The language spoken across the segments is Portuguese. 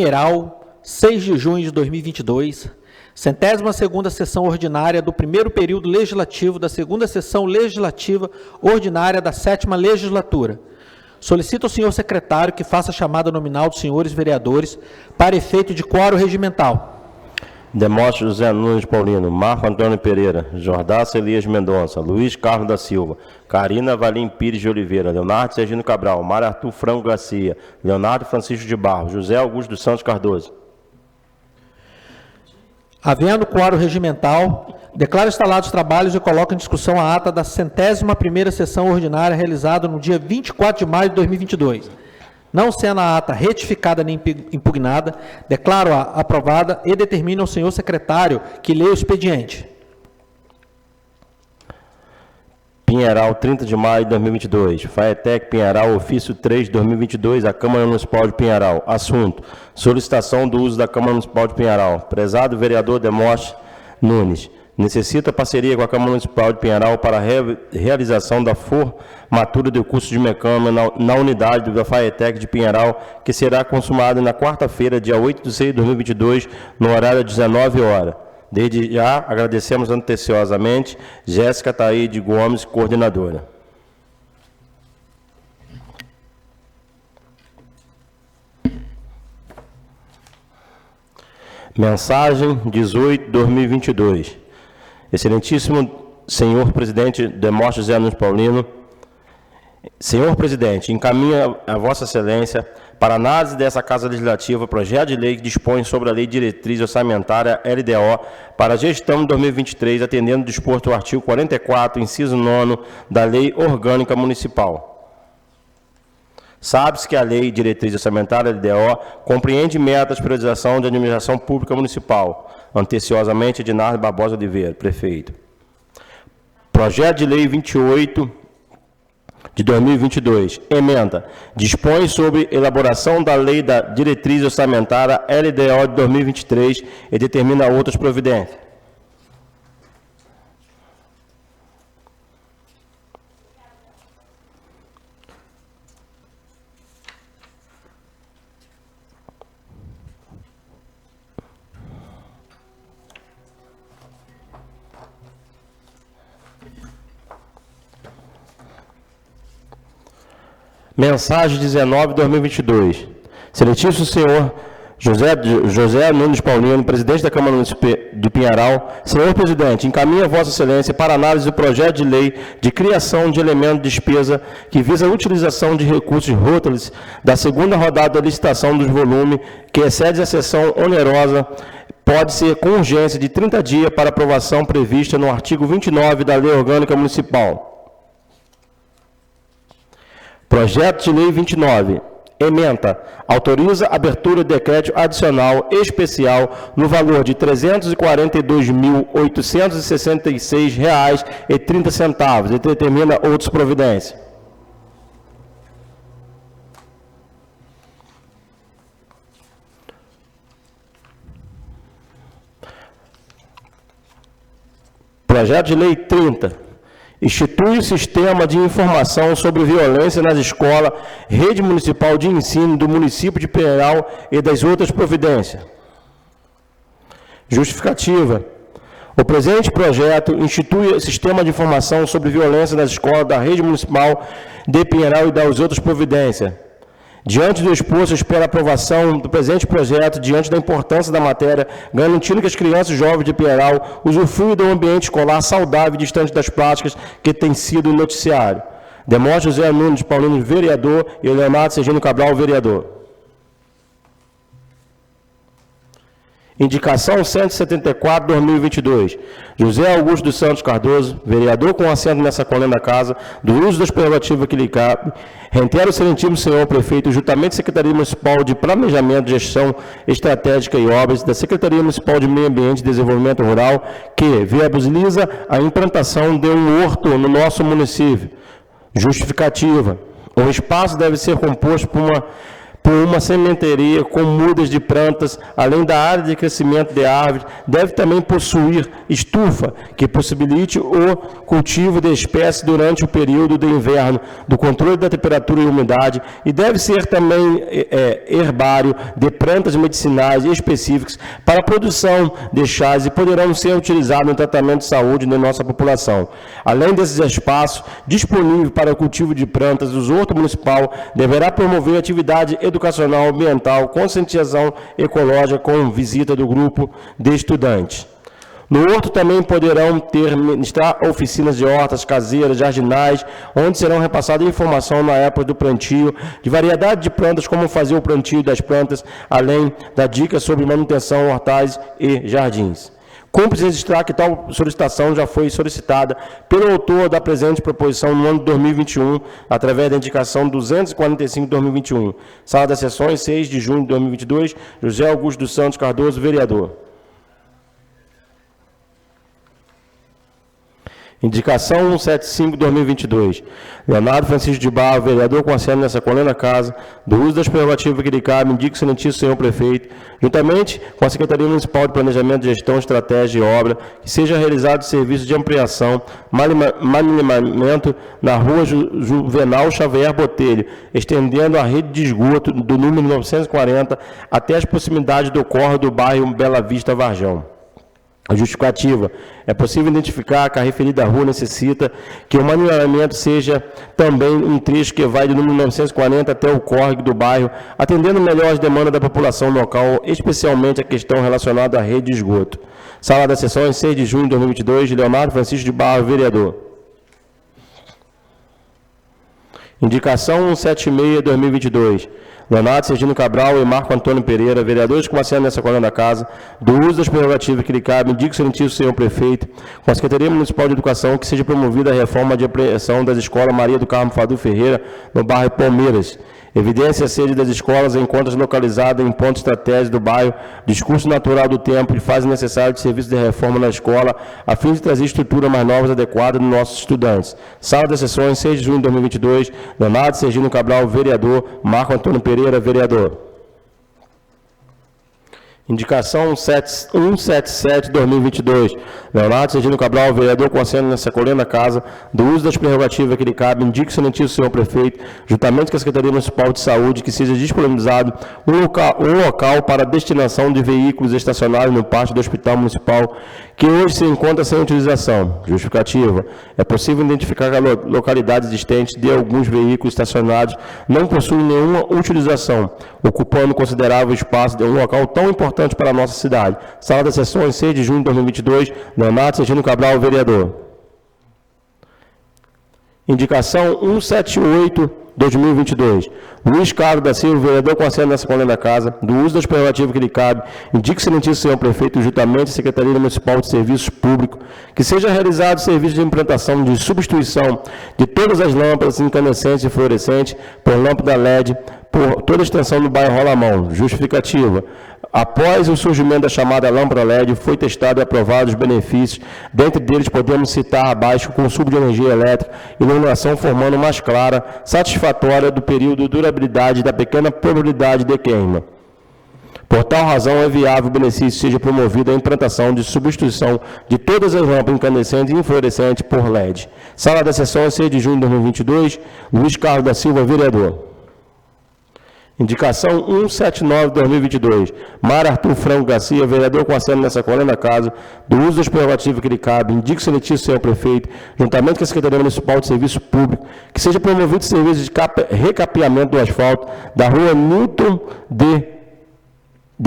Pinheiral, 6 de junho de 2022, 102ª sessão ordinária do primeiro período legislativo da 2ª sessão legislativa ordinária da 7ª legislatura. Solicito ao senhor secretário que faça a chamada nominal dos senhores vereadores para efeito de quórum regimental. Demóstenes José Nunes Paulino, Marco Antônio Pereira, Jordaça Elias Mendonça, Luiz Carlos da Silva, Carina Valim Pires de Oliveira, Leonardo Sergino Cabral, Mário Arthur Franco Garcia, Leonardo Francisco de Barros, José Augusto dos Santos Cardoso. Havendo quórum regimental, declaro instalados os trabalhos e coloco em discussão a ata da 101ª sessão ordinária realizada no dia 24 de maio de 2022. Não sendo a ata retificada nem impugnada, declaro-a aprovada e determino ao senhor secretário que leia o expediente. Pinheiral, 30 de maio de 2022. FAETEC Pinheiral, ofício 3 de 2022, à Câmara Municipal de Pinheiral. Assunto: solicitação do uso da Câmara Municipal de Pinheiral. Prezado vereador Demóstenes Nunes, necessita parceria com a Câmara Municipal de Pinheiral para a realização da formatura do curso de mecânica na unidade da FAETEC de Pinheiral, que será consumada na quarta-feira, dia 8 de 6 de 2022, no horário de 19 horas. Desde já, agradecemos anteciosamente Jéssica Taíde Gomes, coordenadora. Mensagem 18/2022. Excelentíssimo senhor presidente Demóstenes José Nunes Paulino, senhor presidente, encaminha a vossa excelência para análise dessa Casa Legislativa o projeto de lei que dispõe sobre a Lei de Diretriz Orçamentária LDO para a gestão de 2023, atendendo o disposto ao artigo 44, inciso 9 da Lei Orgânica Municipal. Sabe-se que a Lei de Diretriz Orçamentária LDO compreende metas de priorização de administração pública municipal. Anteciosamente, Edinardo Barbosa Oliveira, prefeito. Projeto de Lei 28 de 2022, emenda, dispõe sobre elaboração da Lei da Diretriz Orçamentária LDO de 2023 e determina outras providências. Mensagem 19/2022. Excelentíssimo senhor José Nunes Paulino, presidente da Câmara Municipal de Pinheiral. Senhor presidente, encaminha vossa excelência para análise do projeto de lei de criação de elemento de despesa que visa a utilização de recursos rótulos da segunda rodada da licitação dos volumes que excede a seção onerosa, pode ser com urgência de 30 dias para aprovação prevista no artigo 29 da Lei Orgânica Municipal. Projeto de Lei 29, ementa, autoriza a abertura de decreto adicional especial no valor de R$ 342.866,30 e determina outras providências. Projeto de Lei 30. Institui o Sistema de Informação sobre Violência nas Escolas, Rede Municipal de Ensino do município de Pinheiral e das outras providências. Justificativa. O presente projeto institui o Sistema de Informação sobre Violência nas Escolas da Rede Municipal de Pinheiral e das outras providências. Diante do exposto, espero a aprovação do presente projeto, diante da importância da matéria, garantindo que as crianças e jovens de Pinheiral usufruam do ambiente escolar saudável e distante das práticas que tem sido o noticiário. Demóstenes José Nunes Paulino, vereador, e Leonardo Sergino Cabral, vereador. Indicação 174/2022. José Augusto dos Santos Cardoso, vereador com assento nessa coluna da Casa, do uso das prerrogativas que lhe cabe, reitero o excelentíssimo senhor prefeito, juntamente Secretaria Municipal de Planejamento, Gestão Estratégica e Obras, da Secretaria Municipal de Meio Ambiente e Desenvolvimento Rural, que viabiliza a implantação de um horto no nosso município. Justificativa. O espaço deve ser composto por uma por uma sementeria com mudas de plantas, além da área de crescimento de árvores, deve também possuir estufa, que possibilite o cultivo de espécies durante o período de inverno, do controle da temperatura e umidade, e deve ser também herbário de plantas medicinais específicas para a produção de chás e poderão ser utilizados no tratamento de saúde da nossa população. Além desses espaços disponíveis para o cultivo de plantas, o Horto Municipal deverá promover atividade educacional, ambiental, conscientização ecológica com visita do grupo de estudantes. No horto também poderão ministrar oficinas de hortas caseiras, jardinais, onde serão repassadas informação na época do plantio, de variedade de plantas, como fazer o plantio das plantas, além da dica sobre manutenção, hortais e jardins. Cumpre registrar que tal solicitação já foi solicitada pelo autor da presente proposição no ano de 2021, através da indicação 245/2021. Sala das Sessões, 6 de junho de 2022, José Augusto dos Santos Cardoso, vereador. Indicação 175/2022. Leonardo Francisco de Barro, vereador, concerne nessa colena casa, do uso das prerrogativas que lhe cabe, indica o excelentíssimo senhor prefeito, juntamente com a Secretaria Municipal de Planejamento, Gestão, Estratégia e Obra, que seja realizado serviço de ampliação, maneamento na rua Juvenal Xavier Botelho, estendendo a rede de esgoto do número 940 até as proximidades do córrego do bairro Bela Vista, Varjão. A justificativa: é possível identificar que a referida rua necessita que o maneamento seja também um trecho que vai do número 940 até o córrego do bairro, atendendo melhor as demandas da população local, especialmente a questão relacionada à rede de esgoto. Sala das Sessões, 6 de junho de 2022, Leonardo Francisco de Barro, vereador. Indicação 176/2022. Leonardo Sergino Cabral e Marco Antônio Pereira, vereadores que concernam nessa coluna da casa, do uso das prerrogativas que lhe cabe, indica o excelentíssimo senhor prefeito, com a Secretaria Municipal de Educação, que seja promovida a reforma de ampliação das escolas Maria do Carmo Fadu Ferreira, no bairro Palmeiras. Evidência a sede das escolas encontra-se localizada em ponto estratégico do bairro, discurso natural do tempo e fase necessário de serviço de reforma na escola, a fim de trazer estrutura mais novas e adequada dos nossos estudantes. Sala das Sessões, 6 de junho de 2022, Leonardo Sergino Cabral, vereador, Marco Antônio Pereira, vereador. Indicação 177/2022. Leonardo Sergino Cabral, vereador, concerne nessa colena casa, do uso das prerrogativas que lhe cabe, indica o excelentíssimo senhor prefeito, juntamente com a Secretaria Municipal de Saúde, que seja disponibilizado um local para destinação de veículos estacionários no pátio do Hospital Municipal, que hoje se encontra sem utilização. Justificativa: é possível identificar que a localidade existente de alguns veículos estacionados não possui nenhuma utilização, ocupando considerável espaço de um local tão importante para a nossa cidade. Sala das Sessões, 6 de junho de 2022, Leonardo Sergino Cabral, vereador. Indicação 178/2022. Luiz Carlos da Silva, vereador, concerne nessa coluna da casa, do uso das prerrogativas que lhe cabe, indica o excelentíssimo senhor prefeito, juntamente a Secretaria Municipal de Serviços Públicos, que seja realizado serviço de implantação de substituição de todas as lâmpadas incandescentes e fluorescentes por lâmpada LED, por toda a extensão do bairro Rolamão. Justificativa: após o surgimento da chamada lâmpada LED, foi testado e aprovado os benefícios. Dentre deles, podemos citar abaixo o consumo de energia elétrica, iluminação formando mais clara, satisfatória do período de durabilidade da pequena probabilidade de queima. Por tal razão, é viável o benefício seja promovida a implantação de substituição de todas as lâmpadas incandescentes e inflorescentes por LED. Sala das Sessões, 6 de junho de 2022, Luiz Carlos da Silva, vereador. Indicação 179/2022. Mara Arthur Franco Garcia, vereador, concerne nessa coluna da casa, do uso das prerrogativas que lhe cabe, indica o excelentíssimo senhor prefeito, juntamente com a Secretaria Municipal de Serviço Público, que seja promovido serviço de recapeamento do asfalto da rua Newton de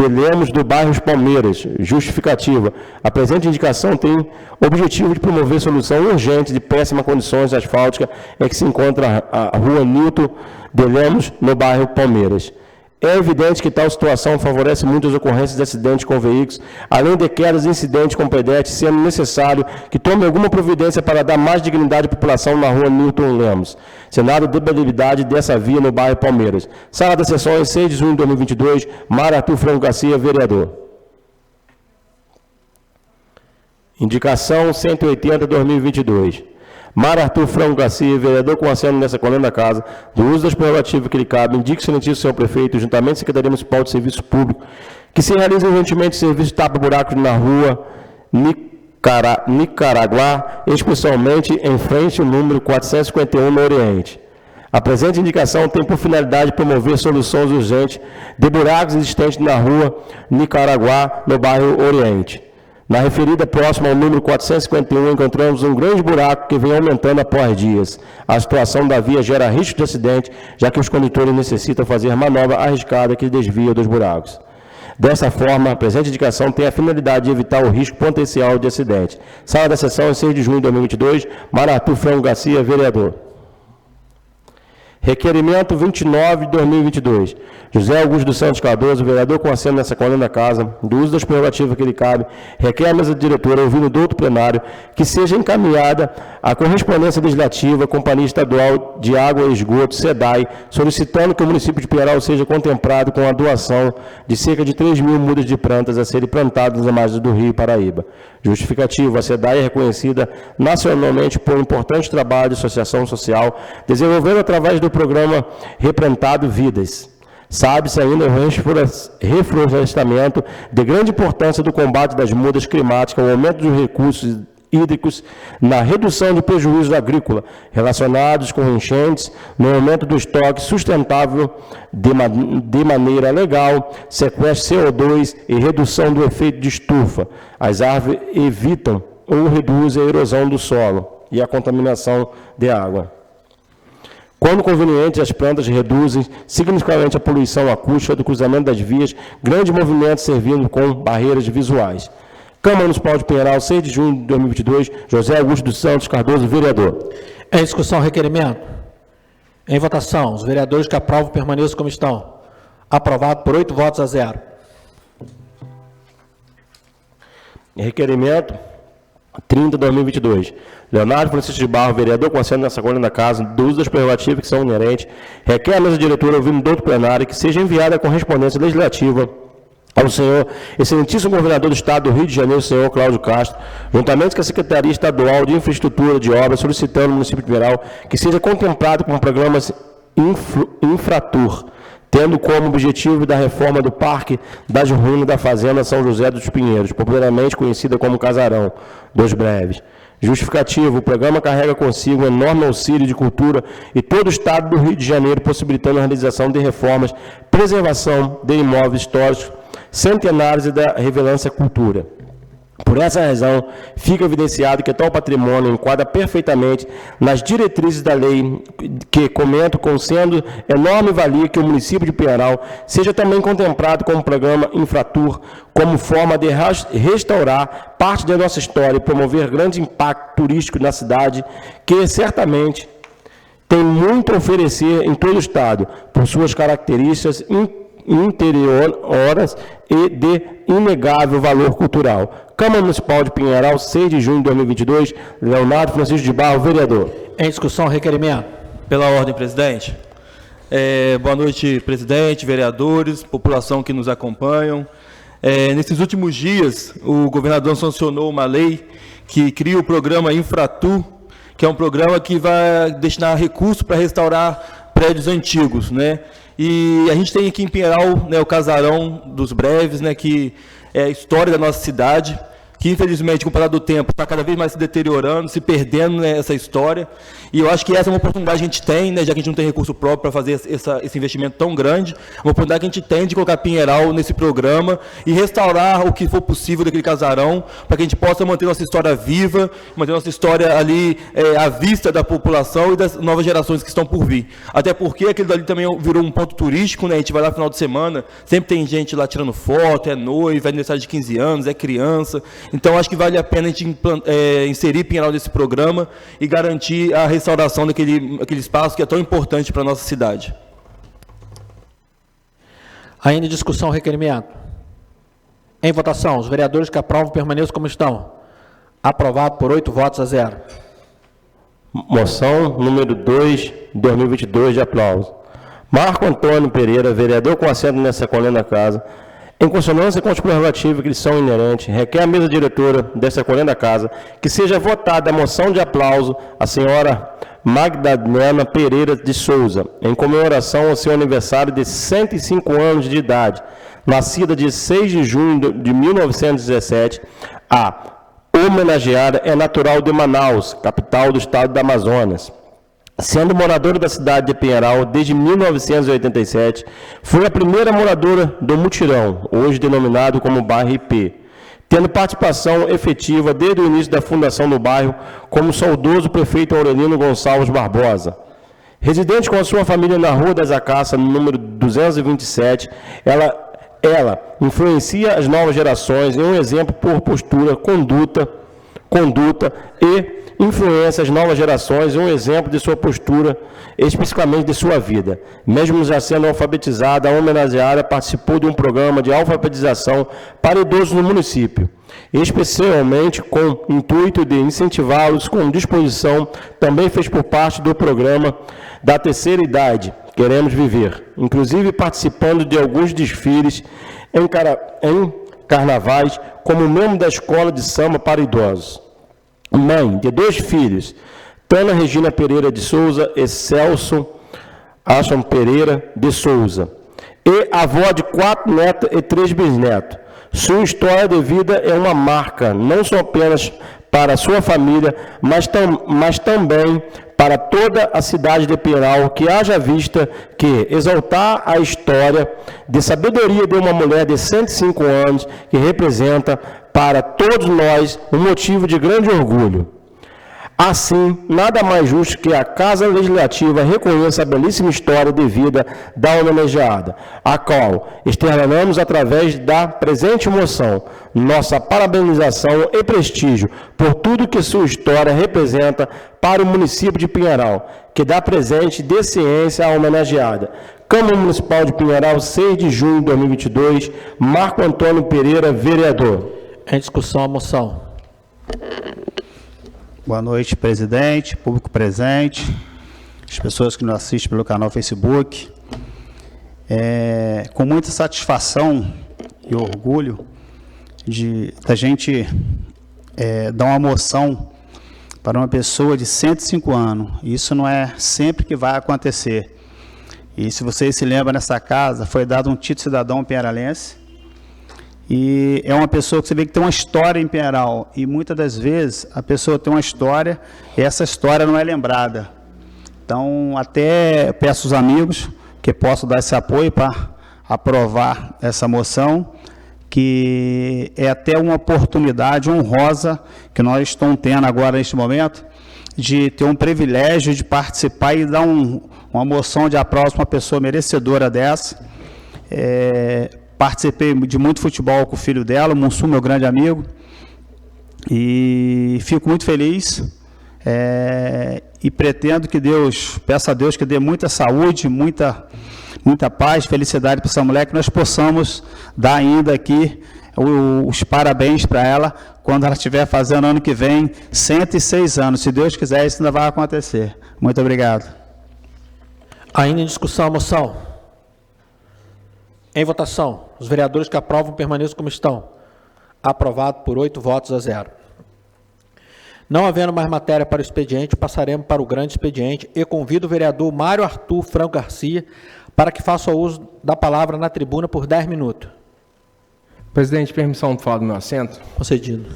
Lemos, do bairro Palmeiras. Justificativa: a presente indicação tem objetivo de promover solução urgente de péssima condições asfálticas em que se encontra a rua Newton de Lemos, no bairro Palmeiras. É evidente que tal situação favorece muito as ocorrências de acidentes com veículos, além de quedas e incidentes com pedestres, sendo necessário que tome alguma providência para dar mais dignidade à população na rua Newton Lemos. Senado de debatibilidade dessa via no bairro Palmeiras. Sala das Sessões, 6 de junho de 2022, Mara Arthur Franco Garcia, vereador. Indicação 180/2022. Mário Arthur Franco Garcia, vereador com assento nessa coluna da casa, do uso das prerrogativas que lhe cabe, indique excelentíssimo senhor prefeito, juntamente com a Secretaria Municipal de Serviço Público, que se realize urgentemente serviço de tapa-buracos na rua Nicaraguá, especialmente em frente ao número 451 no Oriente. A presente indicação tem por finalidade promover soluções urgentes de buracos existentes na rua Nicaraguá, no bairro Oriente. Na referida próxima ao número 451, encontramos um grande buraco que vem aumentando após dias. A situação da via gera risco de acidente, já que os condutores necessitam fazer manobra arriscada que desvia dos buracos. Dessa forma, a presente indicação tem a finalidade de evitar o risco potencial de acidente. Sala da sessão, 6 de junho de 2022, Mário Arthur Franco Garcia, vereador. Requerimento 29 de 2022. José Augusto dos Santos Cardoso, vereador com assento nessa coluna da casa, do uso das prerrogativas que lhe cabe, requer a mesa diretora, ouvindo do outro plenário, que seja encaminhada a correspondência legislativa à Companhia Estadual de Água e Esgoto, SEDAI, solicitando que o município de Pinheiral seja contemplado com a doação de cerca de 3 mil mudas de plantas a serem plantadas nas margens do Rio Paraíba. Justificativo, a SEDAI é reconhecida nacionalmente por um importante trabalho de associação social, desenvolvendo através do programa Replantado Vidas. Sabe-se ainda o reflorestamento de grande importância do combate das mudanças climáticas, o aumento dos recursos hídricos, na redução de prejuízos agrícolas relacionados com enchentes, no aumento do estoque sustentável de maneira legal, sequestro de CO2 e redução do efeito de estufa. As árvores evitam ou reduzem a erosão do solo e a contaminação de água. Quando conveniente, as plantas reduzem significativamente a poluição acústica do cruzamento das vias, grande movimento servindo com barreiras visuais. Câmara Municipal de Pinheiral, 6 de junho de 2022, José Augusto dos Santos Cardoso, vereador. Em discussão, requerimento. Em votação, os vereadores que aprovam permaneçam como estão. Aprovado por 8 votos a 0. Requerimento 30 de 2022. Leonardo Francisco de Barro, vereador com assento nessa coluna da casa, do uso das prerrogativas que são inerentes, requer a mesa diretora, ouvindo do outro plenário, que seja enviada a correspondência legislativa ao senhor excelentíssimo governador do Estado do Rio de Janeiro, senhor Cláudio Castro, juntamente com a Secretaria Estadual de Infraestrutura de Obras, solicitando ao município de Pinheiral que seja contemplado com programas Infratur, tendo como objetivo da reforma do Parque das Ruínas da Fazenda São José dos Pinheiros, popularmente conhecida como Casarão dos Breves. Justificativo, o programa carrega consigo um enorme auxílio de cultura e todo o Estado do Rio de Janeiro, possibilitando a realização de reformas, preservação de imóveis históricos, centenários e da relevância cultura. Por essa razão, fica evidenciado que tal patrimônio enquadra perfeitamente nas diretrizes da lei que comento, com sendo enorme valia que o município de Pinheiral seja também contemplado como programa Infratur, como forma de restaurar parte da nossa história e promover grande impacto turístico na cidade, que certamente tem muito a oferecer em todo o Estado, por suas características interioras e de inegável valor cultural. Câmara Municipal de Pinheiral, 6 de junho de 2022, Leonardo Francisco de Barro, vereador. Em discussão, requerimento. Pela ordem, presidente. Boa noite, presidente, vereadores, população que nos acompanham. Nesses últimos dias, o governador sancionou uma lei que cria o programa Infratur, que é um programa que vai destinar recursos para restaurar prédios antigos, né? E a gente tem aqui em Pinheiral, né, o Casarão dos Breves, né, que é a história da nossa cidade, que infelizmente, com o passar do tempo, está cada vez mais se deteriorando, se perdendo, né, essa história. E eu acho que essa é uma oportunidade que a gente tem, né, já que a gente não tem recurso próprio para fazer esse investimento tão grande, uma oportunidade que a gente tem de colocar Pinheiral nesse programa e restaurar o que for possível daquele casarão, para que a gente possa manter nossa história viva, manter nossa história ali à vista da população e das novas gerações que estão por vir. Até porque aquele dali também virou um ponto turístico, né, a gente vai lá no final de semana, sempre tem gente lá tirando foto, é noiva, é aniversário de 15 anos, é criança. Então, acho que vale a pena a gente inserir Pinheiral nesse programa e garantir a restauração daquele espaço que é tão importante para a nossa cidade. Ainda em discussão, requerimento. Em votação, os vereadores que aprovam permaneçam como estão. Aprovado por 8 votos a 0. Moção número 2, de 2022, de aplauso. Marco Antônio Pereira, vereador com assento nessa coluna da casa, Em consonância com as prerrogativas que lhes são inerentes, requer a mesa diretora desta colhenda casa que seja votada a moção de aplauso à senhora Magdalena Pereira de Souza, em comemoração ao seu aniversário de 105 anos de idade, nascida de 6 de junho de 1917, a homenageada é natural de Manaus, capital do estado do Amazonas. Sendo moradora da cidade de Pinheiral desde 1987, foi a primeira moradora do Mutirão, hoje denominado como bairro IP, tendo participação efetiva desde o início da fundação do bairro, como saudoso prefeito Aurelino Gonçalves Barbosa. Residente com a sua família na Rua das Acácias, no número 227, ela influencia as novas gerações em um exemplo por postura, conduta e influencia as novas gerações em um exemplo de sua postura, especificamente de sua vida. Mesmo já sendo alfabetizada, a homenageada participou de um programa de alfabetização para idosos no município, especialmente com o intuito de incentivá-los com disposição, também fez por parte do programa da terceira idade, Queremos Viver, inclusive participando de alguns desfiles em carnavais, como membro da Escola de Samba para Idosos. Mãe de 2 filhos, Tana Regina Pereira de Souza e Celso Acham Pereira de Souza, e avó de 4 netos e 3 bisnetos. Sua história de vida é uma marca, não só apenas para a sua família, mas também para toda a cidade de Pinheiral, que haja vista que exaltar a história de sabedoria de uma mulher de 105 anos, que representa para todos nós um motivo de grande orgulho. Assim, nada mais justo que a Casa Legislativa reconheça a belíssima história de vida da homenageada, a qual externamos através da presente moção nossa parabenização e prestígio por tudo que sua história representa para o município de Pinheiral, que dá presente de ciência à homenageada. Câmara Municipal de Pinheiral, 6 de junho de 2022, Marco Antônio Pereira, vereador. Em discussão a moção. Boa noite, presidente, público presente, as pessoas que nos assistem pelo canal Facebook. Com muita satisfação e orgulho da gente dar uma moção para uma pessoa de 105 anos. Isso não é sempre que vai acontecer. E se vocês se lembram, nessa casa foi dado um título de cidadão pinheiralense. E é uma pessoa que você vê que tem uma história em Pinheiral, e muitas das vezes a pessoa tem uma história e essa história não é lembrada. Então, até peço aos amigos que possam dar esse apoio para aprovar essa moção, que é até uma oportunidade honrosa que nós estamos tendo agora neste momento, de ter um privilégio de participar e dar uma moção de aplauso para uma pessoa merecedora dessa. Participei de muito futebol com o filho dela, o Mussum, meu grande amigo, e fico muito feliz e pretendo que peço a Deus que dê muita saúde, muita paz, felicidade para essa mulher, que nós possamos dar ainda aqui os parabéns para ela, quando ela estiver fazendo ano que vem 106 anos. Se Deus quiser, isso ainda vai acontecer. Muito obrigado. Ainda em discussão a moção. Em votação, os vereadores que aprovam permaneçam como estão. Aprovado por 8 votos a 0. Não havendo mais matéria para o expediente, passaremos para o grande expediente e convido o vereador Mário Arthur Franco Garcia para que faça uso da palavra na tribuna por 10 minutos. Presidente, permissão de falar do meu assento? Concedido.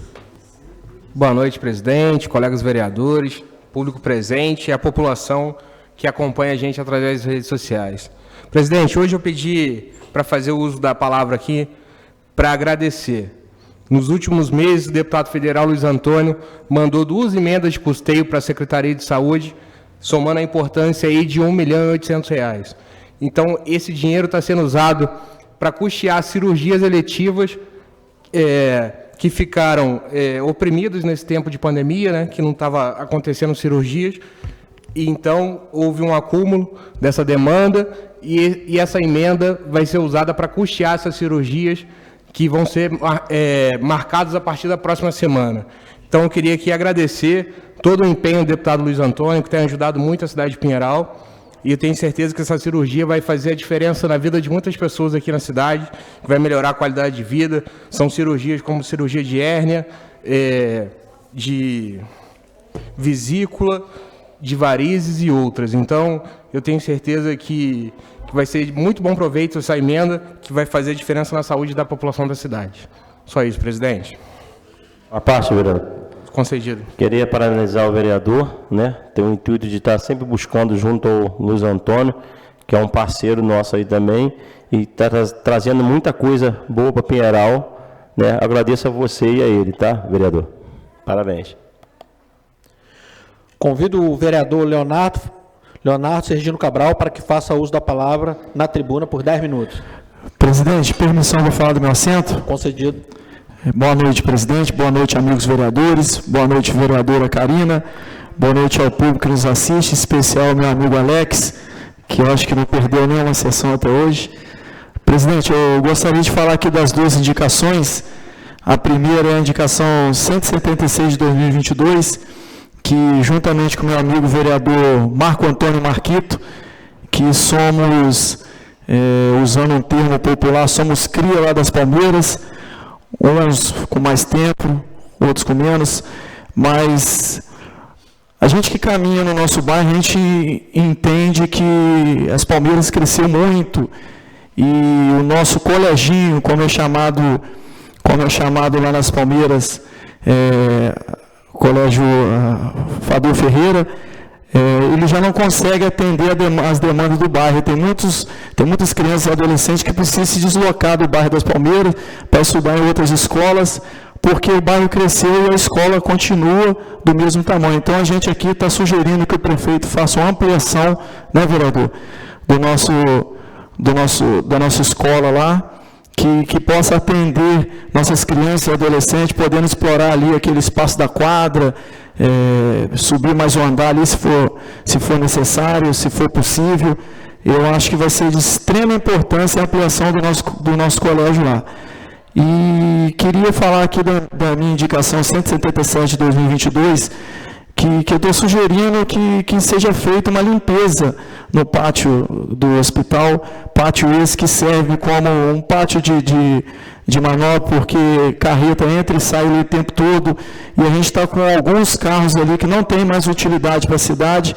Boa noite, presidente, colegas vereadores, público presente e a população que acompanha a gente através das redes sociais. Presidente, hoje eu pedi para fazer o uso da palavra aqui para agradecer. Nos últimos meses, o deputado federal Luiz Antônio mandou 2 emendas de custeio para a Secretaria de Saúde, somando a importância aí de R$ 1.800.000. Então, esse dinheiro está sendo usado para custear cirurgias eletivas que ficaram oprimidas nesse tempo de pandemia, né, que não estava acontecendo cirurgias. E então, houve um acúmulo dessa demanda e essa emenda vai ser usada para custear essas cirurgias que vão ser marcadas a partir da próxima semana. Então, eu queria aqui agradecer todo o empenho do deputado Luiz Antônio, que tem ajudado muito a cidade de Pinheiral, e eu tenho certeza que essa cirurgia vai fazer a diferença na vida de muitas pessoas aqui na cidade, que vai melhorar a qualidade de vida. São cirurgias como cirurgia de hérnia, de vesícula, de varizes e outras. Então, eu tenho certeza que vai ser de muito bom proveito essa emenda, que vai fazer a diferença na saúde da população da cidade. Só isso, presidente. A parte, vereador. Concedido. Queria parabenizar o vereador, né? Tem o intuito de estar sempre buscando junto ao Luiz Antônio, que é um parceiro nosso aí também, e está trazendo muita coisa boa para Pinheiral, né? Agradeço a você e a ele, tá, vereador? Parabéns. Convido o vereador Leonardo Sergino Cabral para que faça uso da palavra na tribuna por 10 minutos. Presidente, permissão, vou falar do meu assento? Concedido. Boa noite, presidente. Boa noite, amigos vereadores. Boa noite, vereadora Karina. Boa noite ao público que nos assiste, em especial ao meu amigo Alex, que eu acho que não perdeu nenhuma sessão até hoje. Presidente, eu gostaria de falar aqui das duas indicações. A primeira é a indicação 176 de 2022, que juntamente com meu amigo vereador Marco Antônio Marquito, que somos, usando um termo popular, somos cria lá das Palmeiras, uns com mais tempo, outros com menos, mas a gente que caminha no nosso bairro, a gente entende que as Palmeiras cresceu muito e o nosso coleginho, como é chamado lá nas Palmeiras, Colégio Fador Ferreira, ele já não consegue atender as demandas do bairro. Tem muitas crianças e adolescentes que precisam se deslocar do bairro das Palmeiras para estudar em outras escolas, porque o bairro cresceu e a escola continua do mesmo tamanho. Então, a gente aqui está sugerindo que o prefeito faça uma ampliação, né, vereador, da nossa escola lá, que possa atender nossas crianças e adolescentes, podendo explorar ali aquele espaço da quadra, subir mais um andar ali, se for necessário, se for possível. Eu acho que vai ser de extrema importância a ampliação do nosso colégio lá. E queria falar aqui da minha indicação 177 de 2022, que eu estou sugerindo que seja feita uma limpeza no pátio do hospital, pátio esse que serve como um pátio de manobra, porque carreta entra e sai ali o tempo todo, e a gente está com alguns carros ali que não tem mais utilidade para a cidade,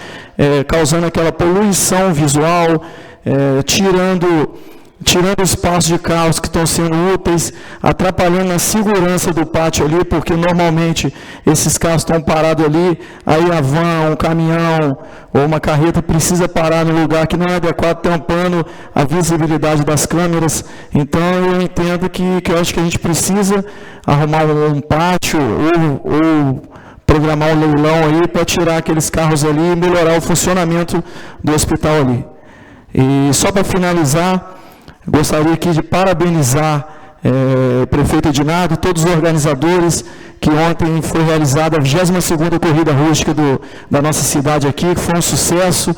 causando aquela poluição visual, tirando espaço de carros que estão sendo úteis, atrapalhando a segurança do pátio ali, porque normalmente esses carros estão parados ali, aí a van, um caminhão ou uma carreta precisa parar no lugar que não é adequado, tampando a visibilidade das câmeras. Então eu entendo que eu acho que a gente precisa arrumar um pátio ou programar um leilão aí para tirar aqueles carros ali e melhorar o funcionamento do hospital ali. E só para finalizar, gostaria aqui de parabenizar o prefeito Edinardo e todos os organizadores, que ontem foi realizada a 22ª Corrida Rústica da nossa cidade aqui, que foi um sucesso.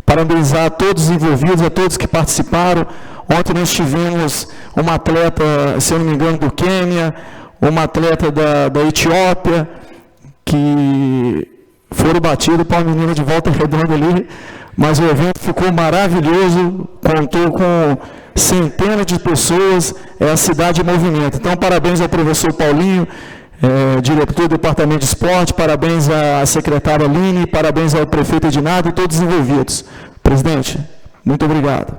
Parabenizar a todos os envolvidos, a todos que participaram. Ontem nós tivemos uma atleta, se eu não me engano, do Quênia, uma atleta da Etiópia, que foram batidos para uma menina de Volta Redonda ali, mas o evento ficou maravilhoso, contou com centenas de pessoas, é a cidade em movimento. Então, parabéns ao professor Paulinho, diretor do Departamento de Esporte, parabéns à secretária Aline, parabéns ao prefeito Edinardo e todos os envolvidos. Presidente, muito obrigado.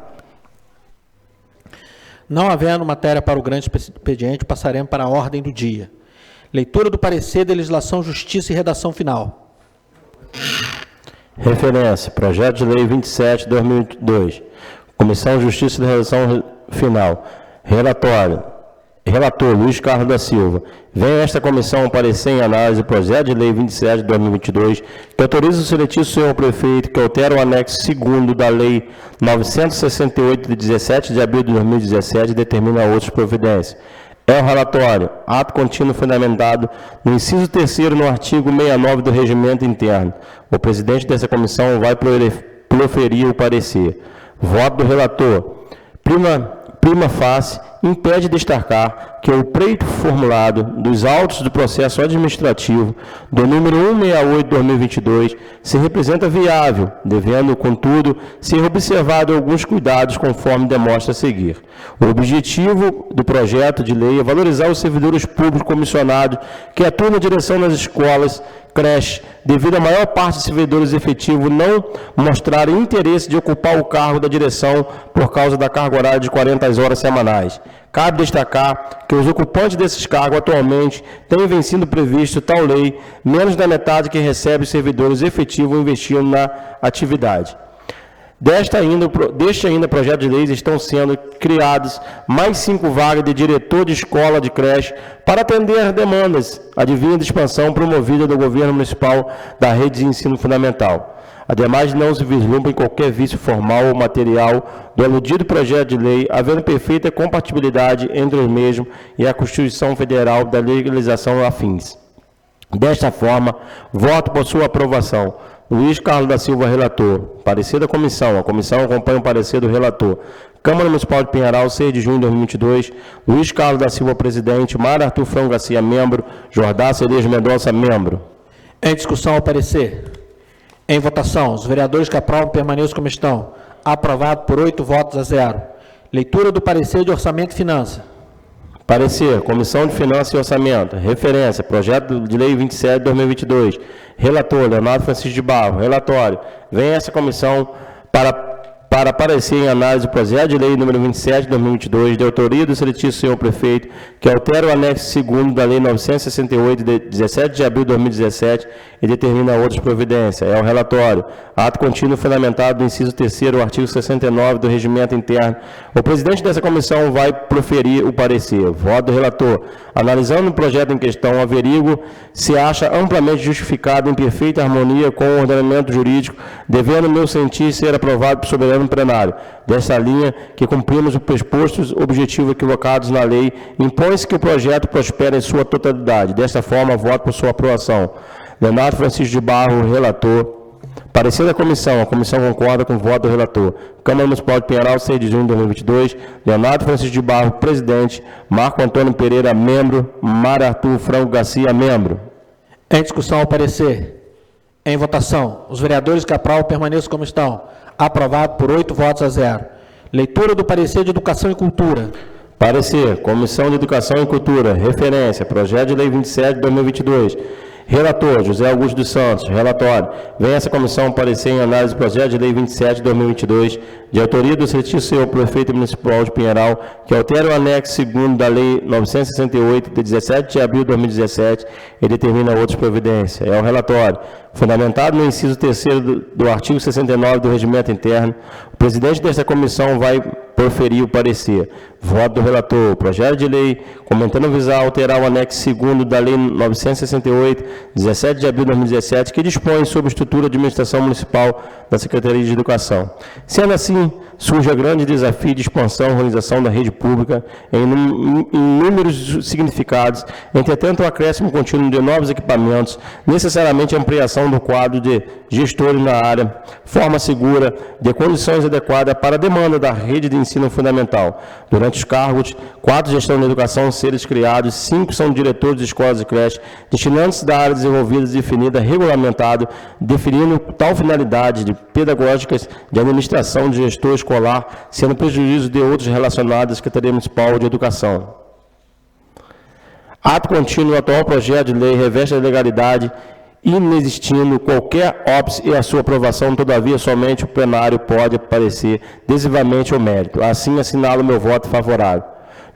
Não havendo matéria para o grande expediente, passaremos para a ordem do dia. Leitura do parecer de legislação, justiça e redação final. Referência, projeto de lei 27 de 2022. Comissão de Justiça e Redação Final. Relator Luiz Carlos da Silva. Venho a esta comissão parecer em análise do projeto de lei 27 de 2022, que autoriza o seletivo do senhor prefeito, que altera o anexo 2º da lei 968 de 17 de abril de 2017 e determina outras providências. É o relatório, ato contínuo fundamentado no inciso 3º no artigo 69 do Regimento Interno. O presidente dessa comissão vai proferir o parecer. Voto do relator. Prima facie, impede destacar que o pleito formulado dos autos do processo administrativo do número 168/2022 se representa viável, devendo, contudo, ser observado alguns cuidados conforme demonstra a seguir. O objetivo do projeto de lei é valorizar os servidores públicos comissionados que atuam na direção das escolas, creche, devido à maior parte dos servidores efetivos não mostrarem interesse de ocupar o cargo da direção por causa da carga horária de 40 horas semanais. Cabe destacar que os ocupantes desses cargos atualmente têm vencido previsto tal lei, menos da metade que recebe os servidores efetivos investindo na atividade. Deste ainda projeto de leis estão sendo criadas mais 5 vagas de diretor de escola de creche para atender às demandas advindas de expansão promovida do governo municipal da rede de ensino fundamental. Ademais, não se vislumbra em qualquer vício formal ou material do aludido projeto de lei, havendo perfeita compatibilidade entre os mesmos e a Constituição Federal da legalização afins. Desta forma, voto por sua aprovação. Luiz Carlos da Silva, relator. Parecer da comissão. A comissão acompanha o parecer do relator. Câmara Municipal de Pinheiral, 6 de junho de 2022. Luiz Carlos da Silva, presidente. Mário Arthur Franco Garcia, membro. Jordaça Elias Mendonça, membro. Em discussão, ao parecer. Em votação, os vereadores que aprovam permaneçam como estão. Aprovado por 8 votos a 0. Leitura do parecer de Orçamento e Finanças. Parecer, Comissão de Finanças e Orçamento. Referência, Projeto de Lei 27 de 2022. Relator, Leonardo Francisco de Barro. Relatório. Vem essa comissão para aparecer em análise o projeto de lei número 27 de 2022, de autoria do excelentíssimo senhor prefeito, que altera o anexo 2º da lei 968, de 17 de abril de 2017, e determina outras providências. É o relatório. Ato contínuo fundamentado no inciso 3º, artigo 69 do Regimento Interno. O presidente dessa comissão vai proferir o parecer. Voto do relator. Analisando o projeto em questão, averigo se acha amplamente justificado em perfeita harmonia com o ordenamento jurídico, devendo, no meu sentir, ser aprovado por soberano plenário. Desta linha, que cumprimos os prespostos objetivos equivocados na lei, impõe-se que o projeto prospere em sua totalidade. Desta forma, voto por sua aprovação. Leonardo Francisco de Barro, relator. Parecer da comissão. A comissão concorda com o voto do relator. Câmara Municipal de Pinheiral, 6 de junho de 2022. Leonardo Francisco de Barro, presidente. Marco Antônio Pereira, membro. Mário Arthur Franco Garcia, membro. Em discussão, ao parecer. Em votação, os vereadores que aprovam permaneçam como estão. Aprovado por 8 votos a 0. Leitura do parecer de Educação e Cultura. Parecer, Comissão de Educação e Cultura. Referência, Projeto de Lei 27 de 2022. Relator, José Augusto dos Santos. Relatório. Vem essa comissão parecer em análise do projeto de lei 27 de 2022, de autoria do excelentíssimo senhor prefeito municipal de Pinheiral, que altera o anexo 2º da lei 968, de 17 de abril de 2017, e determina outras providências. É o relatório. Fundamentado no inciso 3º do artigo 69 do Regimento Interno, o presidente desta comissão vai proferir o parecer. Voto do relator. Projeto de lei comentando visar alterar o anexo 2º da lei 968, 17 de abril de 2017, que dispõe sobre a estrutura de administração municipal da Secretaria de Educação. Sendo assim, surge o grande desafio de expansão e organização da rede pública em números significados, entretanto, o acréscimo contínuo de novos equipamentos, necessariamente a ampliação do quadro de gestores na área, forma segura, de condições adequadas para a demanda da rede de ensino fundamental. Durante os cargos, 4 gestão da educação seres criados, 5 são diretores de escolas e creches, destinantes da área desenvolvidas definida, regulamentado, definindo tal finalidade de pedagógicas de administração de gestor escolar, sendo prejuízo de outros relacionados à Secretaria Municipal de Educação. Ato contínuo, o atual projeto de lei reveste a legalidade, inexistindo qualquer óbice e a sua aprovação, todavia, somente o plenário pode aparecer decisivamente ao mérito. Assim, assinalo meu voto favorável.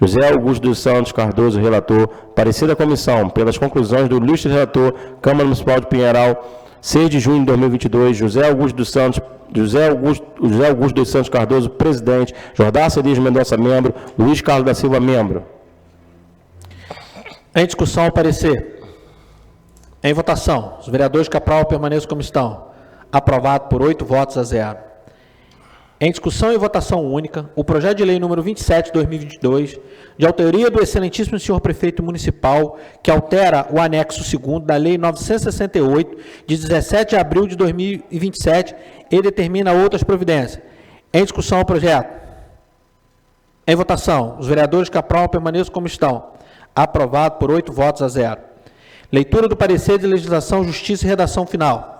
José Augusto dos Santos Cardoso, relator. Parecer da comissão, pelas conclusões do ilustre relator, Câmara Municipal de Pinheiral, 6 de junho de 2022, José Augusto dos Santos Cardoso, presidente. Jordaça Elias Mendonça, membro. Luiz Carlos da Silva, membro. Em discussão, ao parecer. Em votação, os vereadores que aprovam permaneçam como estão. Aprovado por 8 votos a 0. Em discussão e votação única, o projeto de lei número 27 de 2022, de autoria do excelentíssimo senhor prefeito municipal, que altera o anexo 2º da lei 968, de 17 de abril de 2027, e determina outras providências. Em discussão o projeto. Em votação, os vereadores que aprovam permaneçam como estão. Aprovado por 8 votos a 0. Leitura do parecer de legislação, justiça e redação final.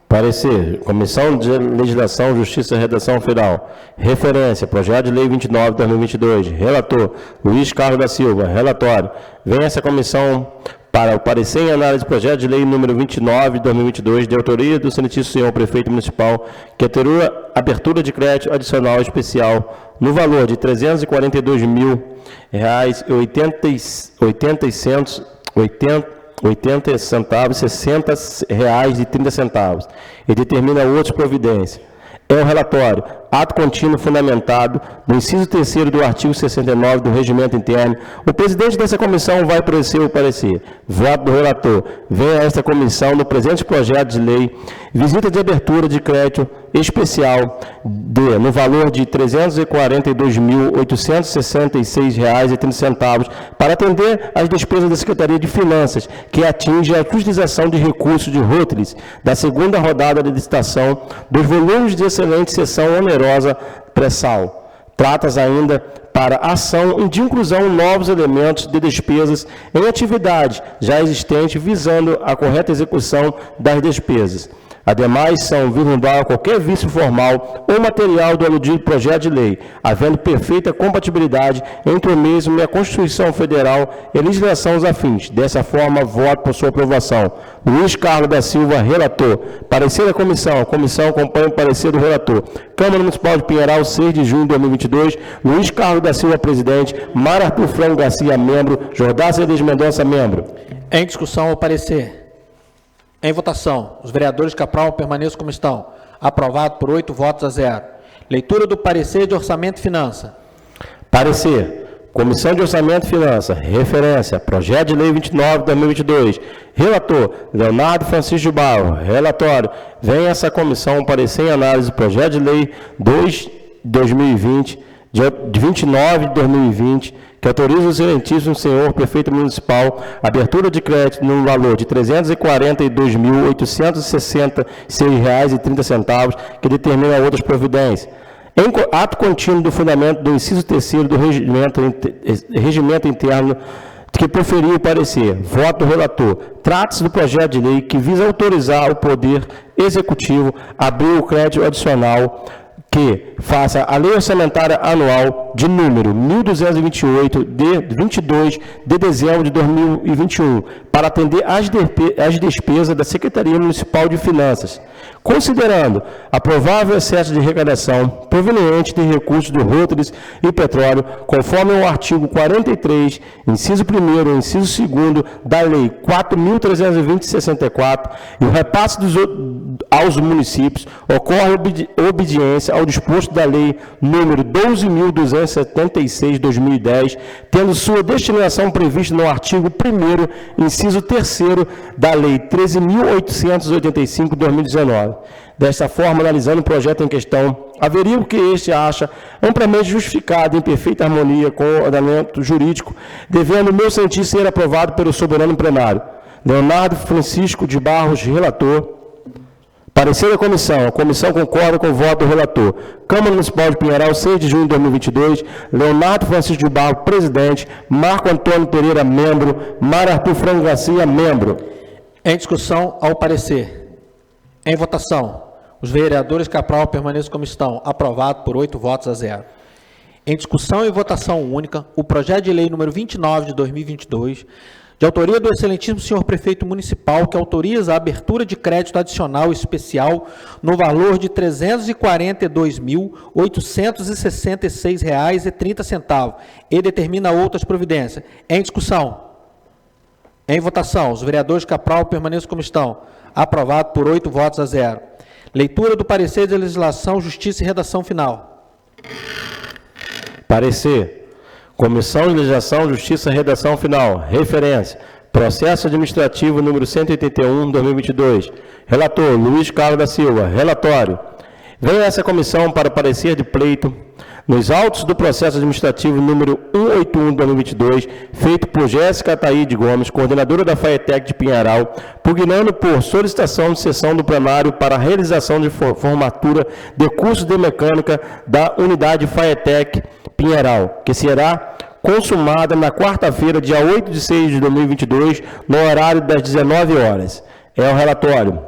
Parecer. Comissão de Legislação, Justiça e Redação Final. Referência. Projeto de Lei 29 de 2022. Relator, Luiz Carlos da Silva. Relatório. Vem essa comissão para o parecer e análise do projeto de lei número 29 de 2022, de autoria do excelentíssimo senhor prefeito municipal, que aterua abertura de crédito adicional especial no valor de R$ 340.000,80 e determina outras providências. É o relatório, ato contínuo fundamentado no inciso 3º do artigo 69 do Regimento Interno. O presidente dessa comissão vai proferir o parecer. Voto do relator. Venha a esta comissão no presente projeto de lei visita de abertura de crédito especial no valor de R$ 342.866,30 para atender às despesas da Secretaria de Finanças, que atinge a utilização de recursos de Rotary da segunda rodada de licitação dos volumes de excelente sessão onerosa pré-sal. Trata-se ainda para ação de inclusão novos elementos de despesas em atividade já existente, visando a correta execução das despesas. Ademais, são vislumbar qualquer vício formal ou material do aludido projeto de lei, havendo perfeita compatibilidade entre o mesmo e a Constituição Federal e a legislação afins. Dessa forma, voto por sua aprovação. Luiz Carlos da Silva, relator. Parecer da comissão. A comissão acompanha o parecer do relator. Câmara Municipal de Pinheiral, 6 de junho de 2022. Luiz Carlos da Silva, presidente. Mar Arthur Franco Garcia, membro. Jordácio Elis Mendonça, membro. Em discussão, o parecer. Em votação, os vereadores Capral permaneçam como estão. Aprovado por 8 votos a 0. Leitura do parecer de Orçamento e Finança. Parecer. Comissão de Orçamento e Finança. Referência. Projeto de Lei 29 de 2022. Relator, Leonardo Francisco de Barro. Relatório. Vem essa comissão parecer em análise do Projeto de Lei 2 de 2020, de 29 de 2020, que autoriza o excelentíssimo senhor prefeito municipal abertura de crédito no valor de R$ 342.866,30, que determina outras providências. Em ato contínuo do fundamento do inciso 3º do regimento interno, que proferiu o parecer. Voto do relator. Trata-se do projeto de lei que visa autorizar o Poder Executivo a abrir o crédito adicional que faça a Lei Orçamentária Anual de número 1.228, de 22 de dezembro de 2021, para atender às despesas da Secretaria Municipal de Finanças, considerando a provável excesso de arrecadação proveniente de recursos do Rotary e petróleo, conforme o artigo 43, inciso 1º e inciso 2º da Lei 4.320/64, e o repasse aos municípios, ocorre obediência ao disposto da Lei número 12.276/2010, tendo sua destinação prevista no artigo 1º, inciso 3º da Lei 13.885/2019. Desta forma, analisando o projeto em questão, averiguo que este acha amplamente justificado, em perfeita harmonia com o ordenamento jurídico, devendo, no meu sentir, ser aprovado pelo soberano plenário. Leonardo Francisco de Barros, relator. Parecer da comissão. A comissão concorda com o voto do relator. Câmara Municipal de Pinheiral, 6 de junho de 2022. Leonardo Francisco de Barros, presidente. Marco Antônio Pereira, membro. Mar Arthur Franco Garcia, membro. Em discussão, ao parecer. Em votação, os vereadores Capral permaneçam como estão. Aprovado por 8 votos a 0. Em discussão e votação única, o projeto de lei número 29 de 2022, de autoria do excelentíssimo senhor prefeito municipal, que autoriza a abertura de crédito adicional especial no valor de R$ 340.866,30 e determina outras providências. Em discussão. Em votação, os vereadores Capral permaneçam como estão. Aprovado por 8 votos a 0. Leitura do parecer de legislação, justiça e redação final. Parecer. Comissão de Legislação, Justiça e Redação Final. Referência. Processo Administrativo número 181, 2022. Relator, Luiz Carlos da Silva. Relatório. Venha essa comissão para parecer de pleito nos autos do processo administrativo número 181, 2022, feito por Jéssica Ataíde Gomes, coordenadora da FAETEC de Pinheiral, pugnando por solicitação de sessão do plenário para a realização de formatura de curso de mecânica da unidade FAETEC Pinheiral, que será consumada na quarta-feira, dia 8 de 6 de 2022, no horário das 19 horas. É o relatório.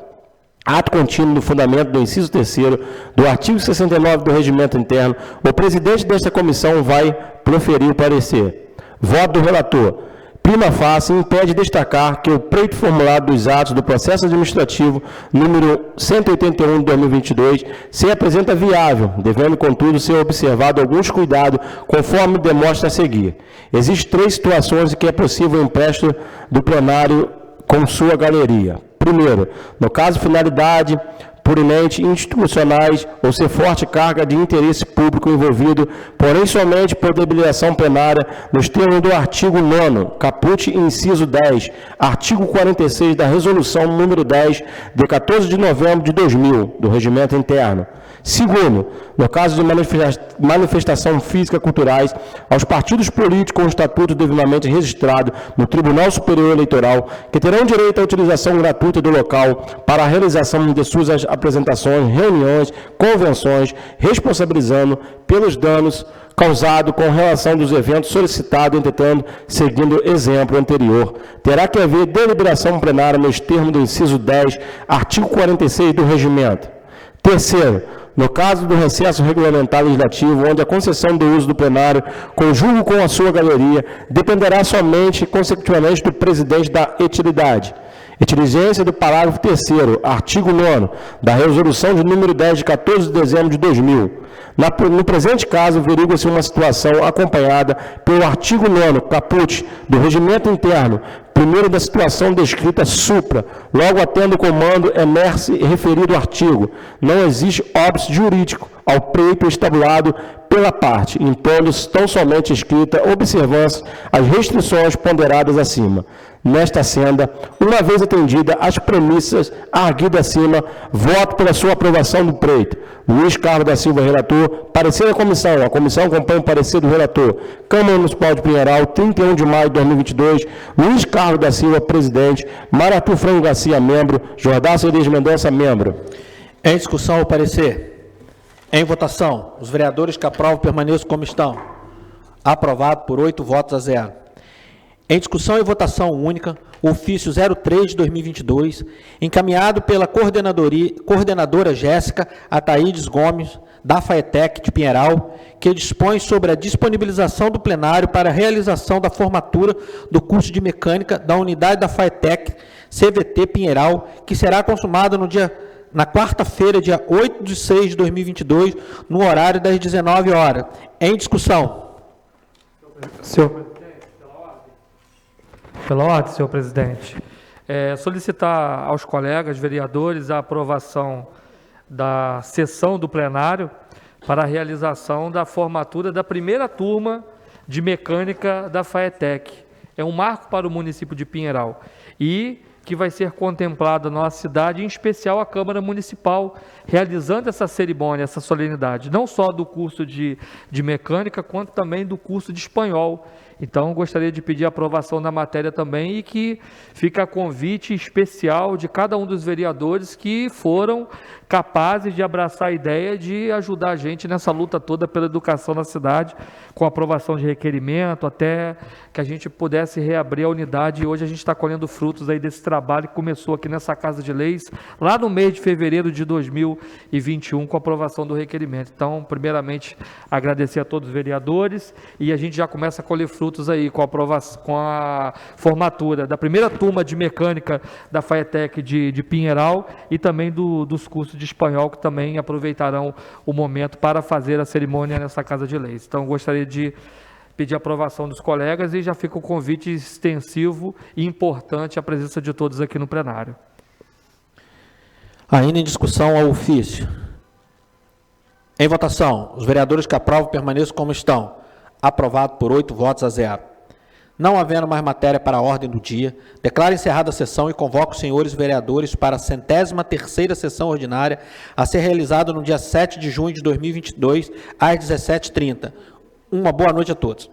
Ato contínuo no fundamento do inciso 3º do artigo 69 do Regimento Interno, o presidente desta comissão vai proferir o parecer. Voto do relator. Prima facie, impede destacar que o pleito formulado dos atos do processo administrativo número 181 de 2022 se apresenta viável, devendo, contudo, ser observado alguns cuidados, conforme demonstra a seguir. Existem 3 situações em que é possível o empréstimo do plenário com sua galeria. Primeiro, no caso finalidade puramente institucionais ou ser forte carga de interesse público envolvido, porém somente por deliberação plenária, nos termos do artigo 9º, caput inciso 10, artigo 46 da Resolução número 10, de 14 de novembro de 2000, do Regimento Interno. Segundo, no caso de manifestação física culturais, aos partidos políticos com estatuto devidamente registrado no Tribunal Superior Eleitoral, que terão direito à utilização gratuita do local para a realização de suas apresentações, reuniões, convenções, responsabilizando pelos danos causados com relação dos eventos solicitados, entretanto, seguindo exemplo anterior. Terá que haver deliberação plenária nos termos do inciso 10, artigo 46 do Regimento. Terceiro, no caso do recesso regulamentar legislativo, onde a concessão do uso do plenário, conjugo com a sua galeria, dependerá somente, consecutivamente, do presidente da utilidade. Inteligência do parágrafo 3º, artigo 9º, da Resolução de número 10, de 14 de dezembro de 2000. No presente caso, verifica-se uma situação acompanhada pelo artigo 9º, caput, do Regimento Interno, primeiro da situação descrita supra, logo atendo o comando emerse referido artigo. Não existe óbice jurídico ao pleito estabulado pela parte, impondo-se tão somente escrita observância às restrições ponderadas acima. Nesta senda, uma vez atendida as premissas arguidas acima, voto pela sua aprovação do pleito. Luiz Carlos da Silva, relator. Parecer da comissão. A comissão acompanha o parecer do relator. Câmara Municipal de Pinheiral, 31 de maio de 2022. Luiz Carlos da Silva, presidente. Maratu Franco Garcia, membro. Jordão Cereja Mendonça, membro. Em discussão o parecer. Em votação, os vereadores que aprovam permaneçam como estão. Aprovado por 8 votos a 0. Em discussão e votação única, o ofício 03 de 2022, encaminhado pela coordenadora Jéssica Ataídes Gomes, da FAETEC de Pinheiral, que dispõe sobre a disponibilização do plenário para a realização da formatura do curso de mecânica da unidade da FAETEC CVT Pinheiral, que será consumada na quarta-feira, dia 8 de 6 de 2022, no horário das 19 horas. Em discussão. Pela ordem, senhor presidente. Solicitar aos colegas vereadores a aprovação da sessão do plenário para a realização da formatura da primeira turma de mecânica da FAETEC. É um marco para o município de Pinheiral e que vai ser contemplada na nossa cidade, em especial a Câmara Municipal, realizando essa cerimônia, essa solenidade, não só do curso de mecânica, quanto também do curso de espanhol. Então, gostaria de pedir a aprovação da matéria também e que fica a convite especial de cada um dos vereadores que foram capazes de abraçar a ideia de ajudar a gente nessa luta toda pela educação na cidade, com aprovação de requerimento, até que a gente pudesse reabrir a unidade. E hoje a gente está colhendo frutos aí desse trabalho que começou aqui nessa Casa de Leis, lá no mês de fevereiro de 2021, com a aprovação do requerimento. Então, primeiramente, agradecer a todos os vereadores e a gente já começa a colher frutos aí com a formatura da primeira turma de mecânica da FAETEC de Pinheiral e também dos cursos de espanhol, que também aproveitarão o momento para fazer a cerimônia nessa Casa de Leis. Então, gostaria de pedir a aprovação dos colegas e já fica o convite extensivo e importante a presença de todos aqui no plenário. Ainda em discussão ao ofício. Em votação, os vereadores que aprovam permaneçam como estão. Aprovado por 8 votos a 0. Não havendo mais matéria para a ordem do dia, declaro encerrada a sessão e convoco os senhores vereadores para a 103ª sessão ordinária a ser realizada no dia 7 de junho de 2022, às 17h30. Uma boa noite a todos.